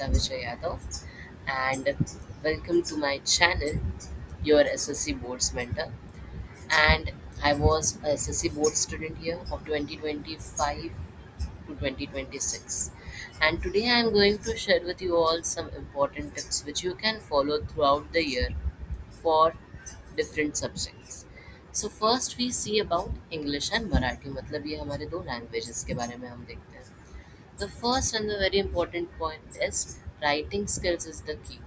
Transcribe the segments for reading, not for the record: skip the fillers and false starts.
Namrata Vijay Yadav, and welcome to my channel, your SSC Boards Mentor. And I was a SSC Board student here of 2025 to 2026. And today I am going to share with you all some important tips which you can follow throughout the year for different subjects. So first we see about English and Marathi. मतलब ये हमारे दो languages के बारे में हम देखते हैं. The first and the very important point is writing skills is the key.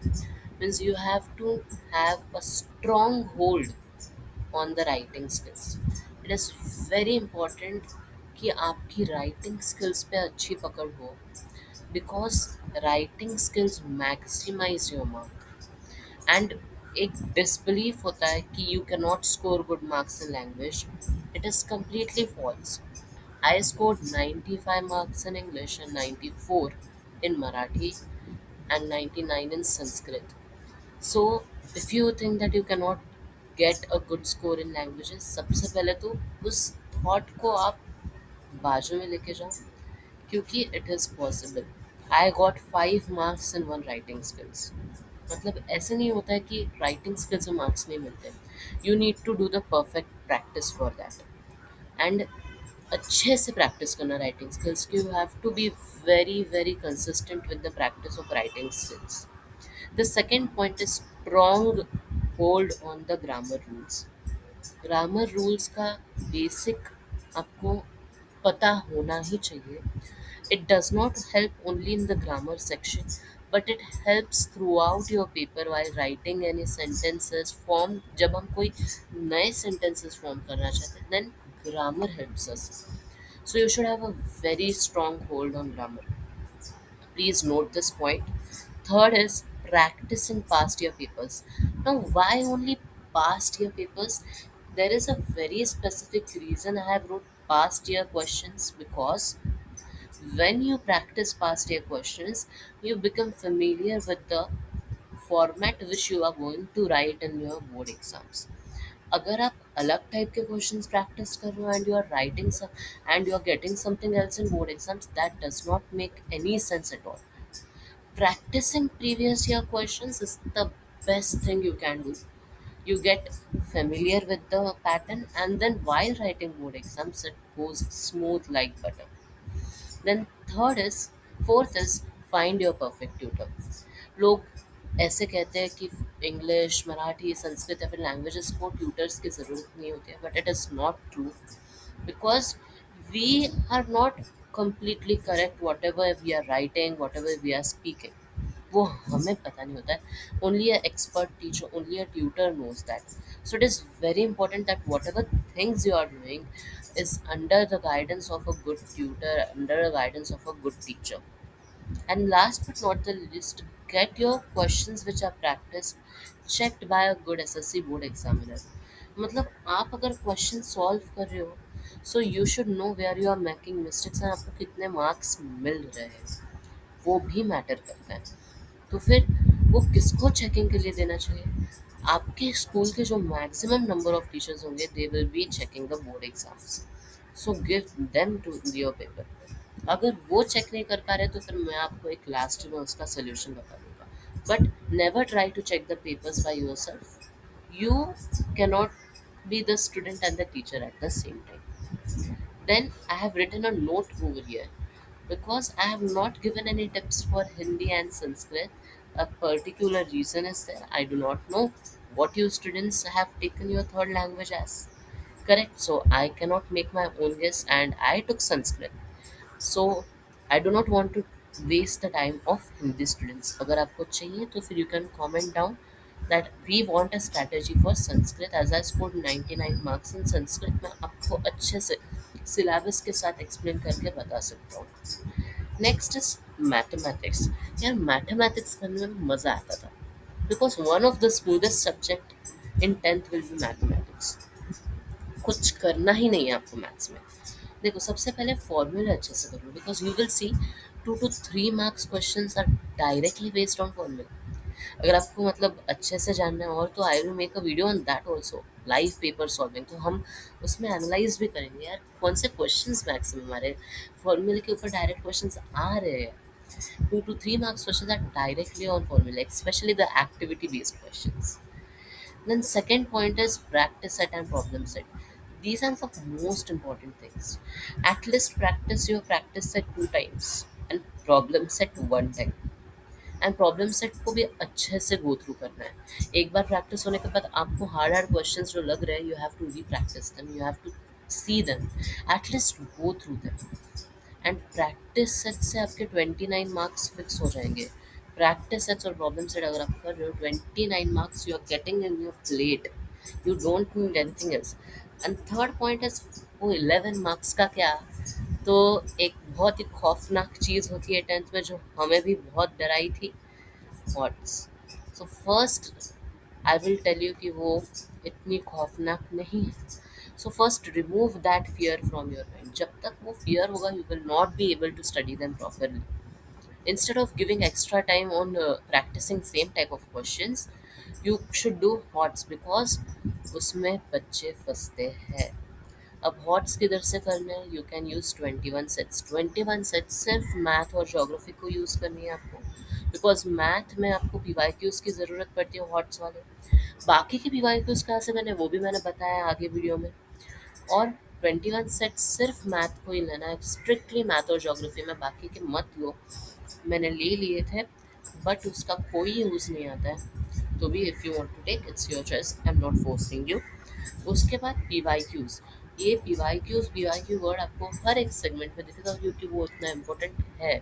Means you have to have a strong hold on the writing skills. It is very important कि आपकी writing skills पे अच्छी पकड़ हो, because writing skills maximize your mark. And एक disbelief होता है कि you cannot score good marks in language. It is completely false. I scored 95 marks in English and 94 in Marathi and 99 in Sanskrit. So, if you think that you cannot get a good score in languages, सबसे पहले तो उस thought को आप बाजू में लेके जाओ, क्योंकि it is possible. I got 5 marks in one writing skills. मतलब ऐसे नहीं होता है कि writing skills में marks नहीं मिलते. You need to do the perfect practice for that. And अच्छे से प्रैक्टिस करना राइटिंग स्किल्स की. You have to be very very consistent with the practice of writing skills. The second point is strong hold on the grammar rules. Grammar rules का basic आपको पता होना ही चाहिए. It does not help only in the grammar section, but it helps throughout your paper while writing any sentences form. जब हम कोई नए सेंटेंसेस फॉर्म करना चाहते हैं, then grammar helps us. So you should have a very strong hold on grammar. Please note this point. Third is practicing past year papers. Now, why only past year papers? There is a very specific reason I have wrote past year questions, because when you practice past year questions, you become familiar with the format which you are going to write in your board exams. अगर आप अलग type के questions practice कर रहे हो and you are writing some and you are getting something else in board exams, that does not make any sense at all. Practicing previous year questions is the best thing you can do. You get familiar with the pattern, and then while writing board exams, it goes smooth like butter. Then fourth is find your perfect tutor. लोग ऐसे कहते हैं कि English, Marathi, Sanskrit या फिर languages को tutors की ज़रूरत नहीं होती है, but it is not true. Because we are not completely correct whatever we are writing, whatever we are speaking. वो हमें पता नहीं होता है. Only a expert teacher, only a tutor knows that. So it is very important that whatever things you are doing is under the guidance of a good tutor, under the guidance of a good teacher. And last but not the least, get your questions which are practiced checked by a good SSC board examiner. मतलब आप अगर question solve कर रहे हो, so you should know where you are making mistakes and आपको कितने marks मिल रहे हैं, वो भी मैटर करता है. तो फिर वो किसको चेकिंग के लिए देना चाहिए? आपके स्कूल के जो मैक्सिमम नंबर ऑफ टीचर्स होंगे, they will be checking the board exams. So give them to your paper. अगर वो चेक नहीं कर पा रहे, तो फिर मैं आपको एक लास्ट में उसका सोल्यूशन बता दूंगा. But never try to check the papers by yourself. You cannot be the student and the teacher at the same time. Then I have written a note over here, because I have not given any tips for Hindi and Sanskrit. A particular reason is there. I do not know what you students have taken your third language as. Correct. So I cannot make my own guess, and I took Sanskrit. So I do not want to waste the time of Hindi students. अगर आपको चाहिए तो फिर you can comment down that we want a strategy for Sanskrit. As I scored 99 marks in Sanskrit, मैं आपको अच्छे से syllabus के साथ explain करके बता सकता हूँ. Next is mathematics. यार mathematics करने में मज़ा आता था, because one of the smoothest subject in 10th will be mathematics. कुछ करना ही नहीं है आपको मैथ्स में. देखो, सबसे पहले फॉर्मूला अच्छे से करो, because you will see 2 to 3 marks questions are directly based on formula. अगर आपको मतलब अच्छे से जानना है और, तो I will make a video on that also, live paper solving. तो हम उसमें एनालाइज भी करेंगे यार कौन से क्वेश्चंस मैथ्स में हमारे फॉर्मूले के ऊपर डायरेक्ट क्वेश्चंस आ रहे हैं. 2 to 3 marks questions are directly on formula, especially the activity based questions. Then second point is practice set and problem set. These are the most important things. At least practice your practice set 2 times and problem set 1 time. And problem set को भी अच्छे से go through करना है। एक बार practice होने के बाद आपको हार्ड हार्ड क्वेश्चंस जो लग रहे हैं, you have to re practice them, you have to see them, at least go through them. And practice set से आपके 29 मार्क्स फिक्स हो जाएंगे। प्रैक्टिस सेट्स और प्रॉब्लम सेट अगर आप कर रहे हो, 29 marks you are getting in your plate, you don't need anything else. And third point is वो 11 मार्क्स का क्या। तो एक बहुत ही खौफनाक चीज़ होती है टेंथ में, जो हमें भी बहुत डराई थी, thoughts. So first I will tell you कि वो इतनी खौफनाक नहीं है। So first remove that fear from your mind. जब तक वो फियर होगा, you will not be able to study them properly. Instead of giving extra time on practicing same type of questions, you should do HOTS, because उसमें बच्चे फंसते हैं। अब hots किधर से करना है, you can use 21 sets. 21 sets सिर्फ मैथ और जोग्राफी को यूज़ करनी है आपको, बिकॉज मैथ में आपको पीवाईक्यूज़ की ज़रूरत पड़ती है हॉट्स वाले। बाकी के पीवाईक्यूज़ कहाँ से मैंने वो भी मैंने बताया आगे वीडियो में। और 21 सेट्स सिर्फ मैथ को ही लेना है, स्ट्रिक्टली मैथ और जोग्राफी में, बाकी के मत लो। मैंने ले लिए थे बट उसका कोई यूज़ नहीं आता है, तो भी if you want to take, it's your choice, I am not forcing you. उसके बाद पीवाईक्यूज़। ये पीवाईक्यू वर्ड आपको हर एक सेगमेंट में दिखेगा, क्योंकि वो इतना इम्पोर्टेंट है,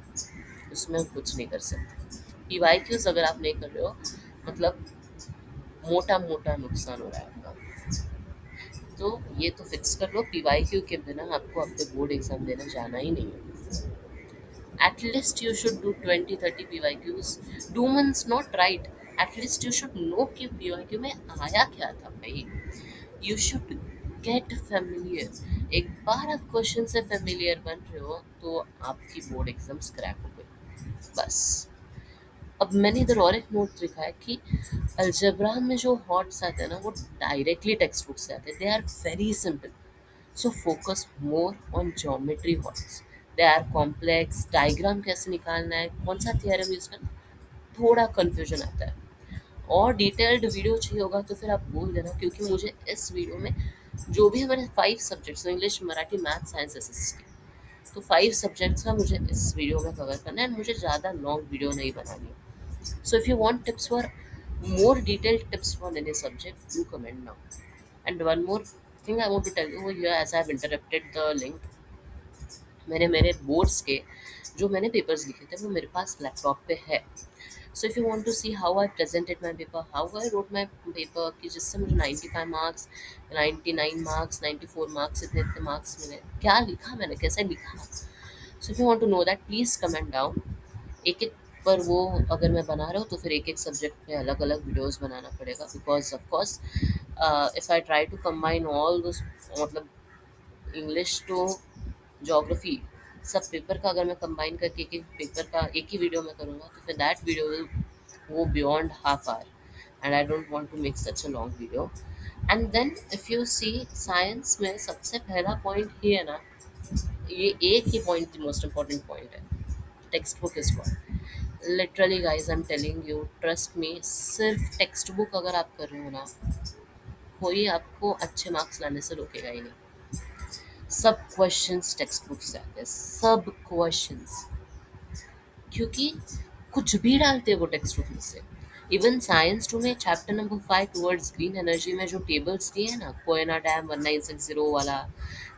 उसमें हम कुछ नहीं कर सकते। पीवाईक्यूज़ अगर आप नहीं कर रहे हो, मतलब मोटा मोटा नुकसान हो रहा है आपका। तो ये तो फिक्स कर लो, पीवाईक्यू के बिना आपको अपने बोर्ड एग्जाम देने जाना ही नहीं है। At least you should do 20-30 PYQs. Do means not right. At least you should know कि PYQ में आया क्या था भाई। You should get familiar. एक बार आप क्वेश्चन से familiar बन रहे हो, तो आपकी बोर्ड एग्जाम्स क्रैक हो गई बस। अब मैंने इधर और एक नोट लिखा है कि अलजेब्रा में जो हॉट्स आते हैं ना, वो डायरेक्टली टेक्स्ट बुक से आते हैं। They are very simple, so focus more on geometry HOTS. They are complex, diagram कैसे निकालना है, कौन सा थियरम यूज़ करना, थोड़ा कन्फ्यूजन आता है। और डिटेल्ड वीडियो चाहिए होगा तो फिर आप बोल देना, क्योंकि मुझे इस वीडियो में जो भी हमारे 5 subjects, English, Marathi, math, science, SST, तो 5 सब्जेक्ट्स का मुझे इस वीडियो में कवर करना है, मुझे ज़्यादा लॉन्ग वीडियो नहीं बनानी है। So if you want tips for more detailed tips for any subject, do comment now. And one more thing I want to tell you over here, as I have interrupted the link, मैंने मेरे boards के जो मैंने papers लिखे थे वो मेरे पास laptop पे है। So if you want to see how I presented my paper, how I wrote my paper, कि जिससे मुझे 95 मार्क्स, 99 मार्क्स, 94 मार्क्स, इतने इतने मार्क्स मिले, क्या लिखा मैंने, कैसे लिखा। So if you want to know that, please comment down. एक एक पर वो अगर मैं बना रहा हूँ तो फिर एक एक सब्जेक्ट पे अलग अलग वीडियोस बनाना पड़ेगा, because of course if I try to combine all this, मतलब इंग्लिश टू जोग्राफी, सब पेपर का अगर मैं कंबाइन करके एक एक पेपर का एक ही वीडियो में करूँगा, तो फिर that video will go beyond half hour, and I don't want to make such a long video. And then if you see science में सबसे पहला पॉइंट ही है ना, ये एक ही पॉइंट मोस्ट इम्पॉर्टेंट पॉइंट है, text book is God. Literally guys I am telling you, trust me, सिर्फ text book अगर आप कर रहे हो ना, कोई आपको अच्छे मार्क्स लाने से रोकेगा ही नहीं। सब क्वेश्चंस टेक्स्ट बुक से आते हैं, सब क्वेश्चंस, क्योंकि कुछ भी डालते हैं वो टेक्स्ट बुक में से। इवन साइंस 2 में chapter number 5 towards green energy में जो टेबल्स दिए हैं ना, कोयना डैम 1960 वाला,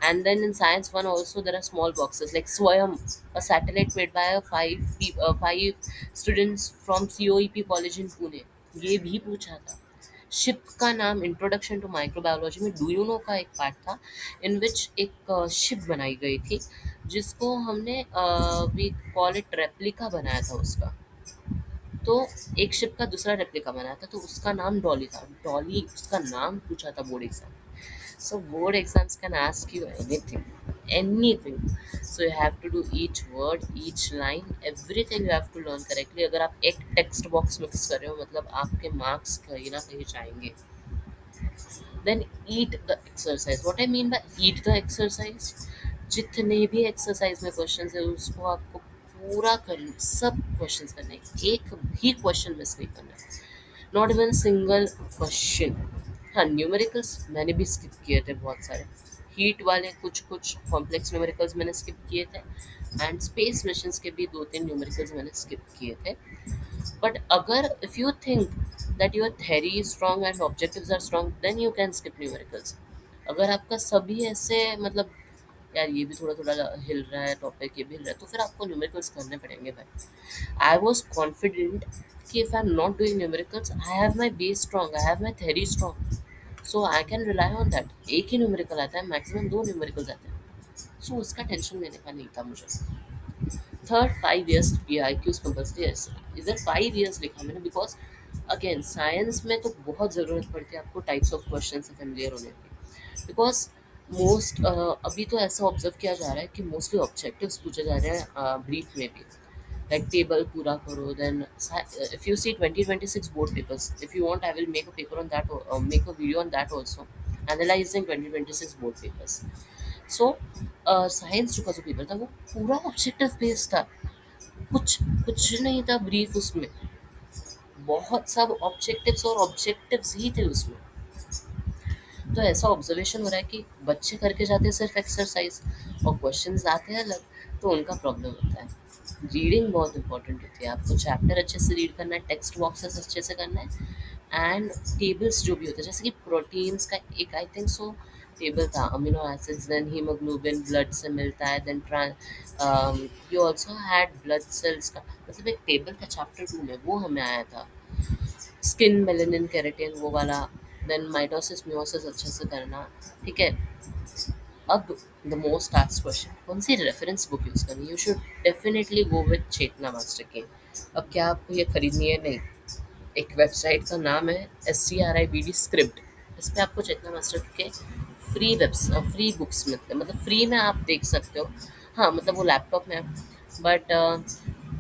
and then in science 1 also there are small boxes like Swayam, a satellite made by 5 students from COEP college in Pune, ये भी पूछा था। शिप का नाम इंट्रोडक्शन टू माइक्रोबायोलॉजी में डू यू नो का एक पार्ट था, इन विच एक शिप बनाई गई थी, जिसको हमने वी कॉल इट रेप्लिका बनाया था उसका। तो एक शिप का दूसरा रेप्लिका बनाया था, तो उसका नाम डॉली था। डॉली उसका नाम पूछा था board exam. So board exams can ask you anything, anything. So you have to do each word, each line, everything you have to learn correctly. अगर आप एक टेक्स्ट बॉक्स मिक्स कर रहे हो, मतलब आपके मार्क्स कहीं ना कहीं जाएंगे। Then eat the exercise. What I mean by eat the exercise, जितने भी एक्सरसाइज में क्वेश्चन है उसको आपको पूरा कर लूँ, सब क्वेश्चंस करने हैं, एक भी क्वेश्चन मिस नहीं करना है, नॉट इवन सिंगल क्वेश्चन। हाँ, न्यूमेरिकल्स मैंने भी स्किप किए थे बहुत सारे, हीट वाले कुछ कुछ कॉम्प्लेक्स न्यूमेरिकल्स मैंने स्किप किए थे, एंड स्पेस मिशंस के भी 2-3 न्यूमेरिकल्स मैंने स्किप किए थे। बट अगर if you think that your theory is strong and objectives are strong, then you can skip numericals. अगर आपका सभी ऐसे मतलब यार ये भी थोड़ा थोड़ा हिल रहा है टॉपिक, ये भी हिल रहा है, तो फिर आपको न्यूमेरिकल्स करने पड़ेंगे भाई। I was confident कि if I'm not doing numericals, I have my base strong, I have my theory strong, so I can rely on that। एक ही न्यूमेरिकल आता है, मैक्सिमम 2 न्यूमेरिकल्स आते हैं, सो उसका टेंशन लेने का नहीं था मुझे। Third 5 years P I Qs compulsory, इधर 5 years लिखा मैंने, बिकॉज अगेन साइंस में तो बहुत ज़रूरत पड़ती है आपको टाइप्स ऑफ क्वेश्चन से फेमिलियर होने की, बिकॉज मोस्ट अभी तो ऐसा ऑब्जर्व किया जा रहा है कि मोस्टली ऑब्जेक्टिव्स पूछे जा रहे हैं ब्रीफ में भी, like table पूरा करो, then if you see 2026 board papers, if you want I will make a paper on that, make a video on that also, analyzing 2026 board papers। so science का जो पेपर था वो पूरा objective based था, कुछ कुछ नहीं था ब्रीफ उसमें, बहुत सब ऑब्जेक्टिव्स और ऑब्जेक्टिव्स ही थे उसमें। तो ऐसा ऑब्जर्वेशन हो रहा है कि बच्चे करके जाते हैं सिर्फ एक्सरसाइज और क्वेश्चंस आते हैं अलग, तो उनका प्रॉब्लम होता है। रीडिंग बहुत इंपॉर्टेंट होती है, आपको चैप्टर अच्छे से रीड करना है, टेक्स्ट बॉक्सेस अच्छे से करना है, एंड टेबल्स जो भी होते हैं, जैसे कि प्रोटीन्स का एक आई थिंक सो टेबल था, amino acids, then haemoglobin blood से मिलता है, then you also had blood cells का, मतलब एक टेबल था चैप्टर 2 में, वो हमें आया था। स्किन मेलेनिन केराटिन वो वाला, देन माइटोसिस म्योसिस अच्छे से करना, ठीक है। अब द मोस्ट आस्क्ड क्वेश्चन, कौन सी रेफरेंस बुक यूज़ करनी, you should definitely go with Chetna master की। अब क्या आपको ये खरीदनी है? नहीं, एक वेबसाइट का नाम है SCRIBD स्क्रिप्ट, इस पे आपको चेतना मास्टर के फ्री बुक्स मिलते हैं, मतलब फ्री में आप देख सकते हो। हाँ, मतलब वो लैपटॉप में है, बट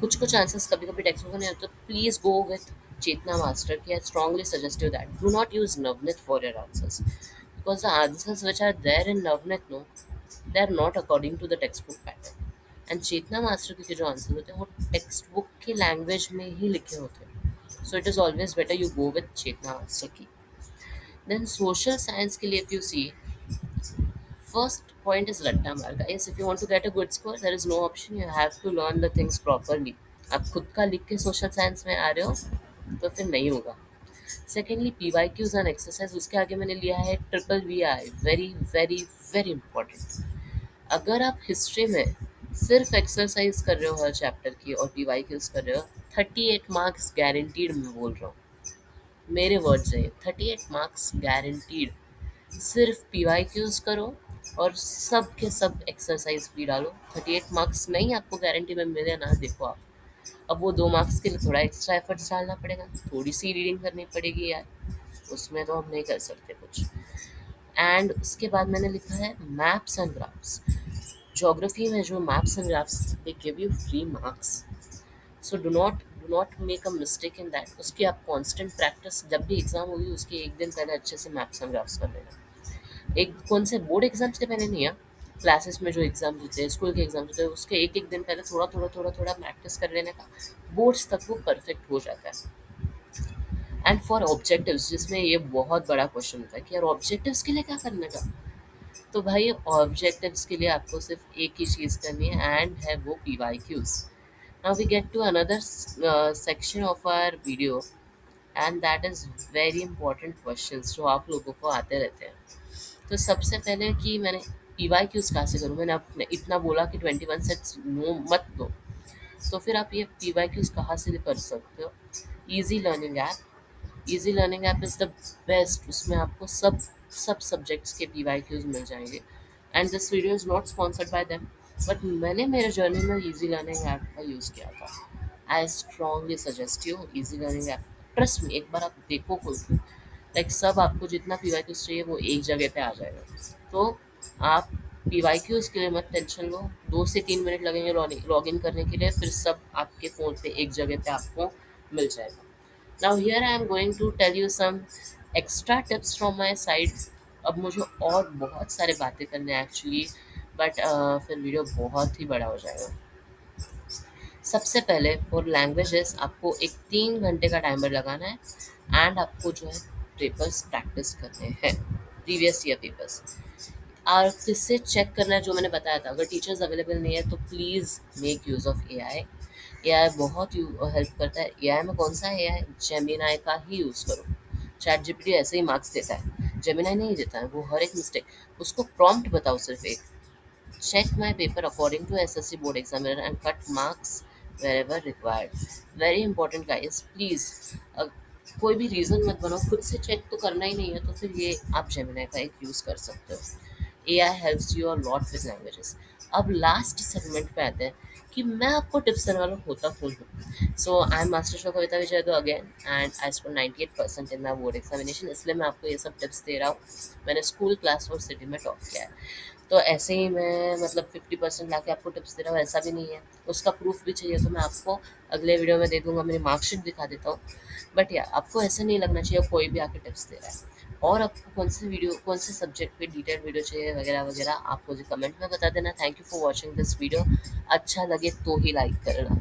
कुछ कुछ आंसर्स कभी कभी टेक्स्ट बुक में नहीं होते, please go with Chetna master की। I strongly suggest you that do not use Navneet for your answers, because the answers which are there in Navnet, no, they are not according to the textbook pattern, and Chetna master के जो answer होते हैं वो text book की language में ही लिखे होते हैं, so it is always better you go with Chetna master की। देन सोशल साइंस के लिए if you see, first point is रट्टा मार, guys if you want to get a good score there is no option, you have to learn the things properly. आप खुद का लिख के सोशल साइंस में आ रहे हो तो फिर नहीं होगा। सेकेंडली PYQs एंड एक्सरसाइज, उसके आगे मैंने लिया है VVI, very very very important. अगर आप हिस्ट्री में सिर्फ एक्सरसाइज कर रहे हो हर चैप्टर की और PYQs कर रहे हो, 38 मार्क्स गारंटीड, मैं बोल रहा हूँ, मेरे वर्ड्स है, 38 मार्क्स गारंटीड। सिर्फ PYQs करो और सब के सब एक्सरसाइज भी डालो, 38 मार्क्स नहीं आपको गारंटी में मिले ना, देखो आप। अब वो 2 मार्क्स के लिए थोड़ा एक्स्ट्रा एफर्ट्स डालना पड़ेगा, थोड़ी सी रीडिंग करनी पड़ेगी यार, उसमें तो हम नहीं कर सकते कुछ। एंड उसके बाद मैंने लिखा है मैप्स एंड ग्राफ्स। ज्योग्राफी में जो maps and graphs they give you free marks, so do not make a mistake in that. उसकी आप कांस्टेंट प्रैक्टिस, जब भी एग्जाम होगी उसके एक दिन पहले अच्छे से मैप्स एंड ग्राफ्स कर लेना। एक कौन से बोर्ड एग्जाम्स के पहले नहीं है, क्लासेस में जो एग्जाम होते हैं, स्कूल के एग्जाम होते हैं, उसके एक एक दिन पहले थोड़ा थोड़ा थोड़ा थोड़ा प्रैक्टिस कर लेने का, बोर्ड्स तक वो परफेक्ट हो जाता है। एंड फॉर ऑब्जेक्टिव्स, जिसमें ये बहुत बड़ा क्वेश्चन होता है कि यार ऑब्जेक्टिव्स के लिए क्या करने का, तो भाई ऑब्जेक्टिव्स के लिए आपको सिर्फ एक ही चीज़ करनी है, एंड है वो PYQs। Now we get to another section of our video, and that is very important questions जो आप लोगों को आते रहते हैं। तो सबसे पहले कि मैंने PYQs कहाँ से करूँ, मैंने अपने इतना बोला कि 21 सेट्स नो मत दो, तो फिर आप ये PYQs कहाँ से कर सकते हो? Easy learning app, easy learning app is the best, उसमें आपको सब सब सब्जेक्ट्स के PYQs मिल जाएंगे। And this video is not sponsored by them, but मैंने मेरे जर्नी में ईजी लर्निंग ऐप का यूज़ किया था। आई strongly suggest you easy learning app, trust में, एक बार आप देखो खोल के, लाइक सब आपको जितना PYQs चाहिए वो एक जगह पे आ जाएगा। तो आप PYQs के लिए मत टेंशन लो, 2 से 3 मिनट लगेंगे लॉग इन करने के लिए, फिर सब आपके फ़ोन पे एक जगह पे आपको मिल जाएगा। Now here I am going to tell you some extra tips from my side। अब मुझे और बहुत सारे बातें करने हैं एक्चुअली, बट फिर वीडियो बहुत ही बड़ा हो जाएगा। सबसे पहले फॉर लैंग्वेजेस आपको एक 3 घंटे का टाइमर लगाना है एंड आपको जो है पेपर्स प्रैक्टिस करने हैं, प्रीवियस ईयर पेपर्स। और किससे चेक करना है जो मैंने बताया था, अगर टीचर्स अवेलेबल नहीं है तो please make use of AI. AI बहुत हेल्प करता है। एआई में कौन सा एआई, जेमिनाई का ही यूज़ करो। चैट जीपीटी ऐसे ही मार्क्स देता है, जेमिनाई नहीं देता है, वो हर एक मिस्टेक उसको प्रॉम्प्ट बताओ सिर्फ एक, check my paper according to SSC board examiner and cut marks wherever required। Very important guys, please कोई भी रीज़न मत बनाओ, खुद से चेक तो करना ही नहीं है तो फिर ये आप जेमिनाई का एक यूज़ कर सकते हो। AI helps you a lot with languages. अब लास्ट सेगमेंट पे आते हैं कि मैं आपको टिप्स देने वाला होता कौन हूँ। सो आई एम मास्टर शो कविता विजय तो again and I score 98% in my board examination, इसलिए मैं आपको ये सब टिप्स दे रहा हूँ। मैंने स्कूल, क्लास और सिटी में टॉप किया है, तो ऐसे ही मैं मतलब 50% ला के आपको टिप्स दे रहा हूँ, ऐसा भी नहीं है। उसका प्रूफ भी चाहिए तो मैं आपको अगले वीडियो में दे दूँगा, मेरी मार्कशीट दिखा देता हूँ। बट या आपको ऐसा नहीं लगना चाहिए कोई भी आके टिप्स दे रहा है। और आपको कौन से सब्जेक्ट पे डिटेल वीडियो चाहिए वगैरह वगैरह, आप मुझे कमेंट में बता देना। Thank you for watching this video. अच्छा लगे तो ही लाइक करना।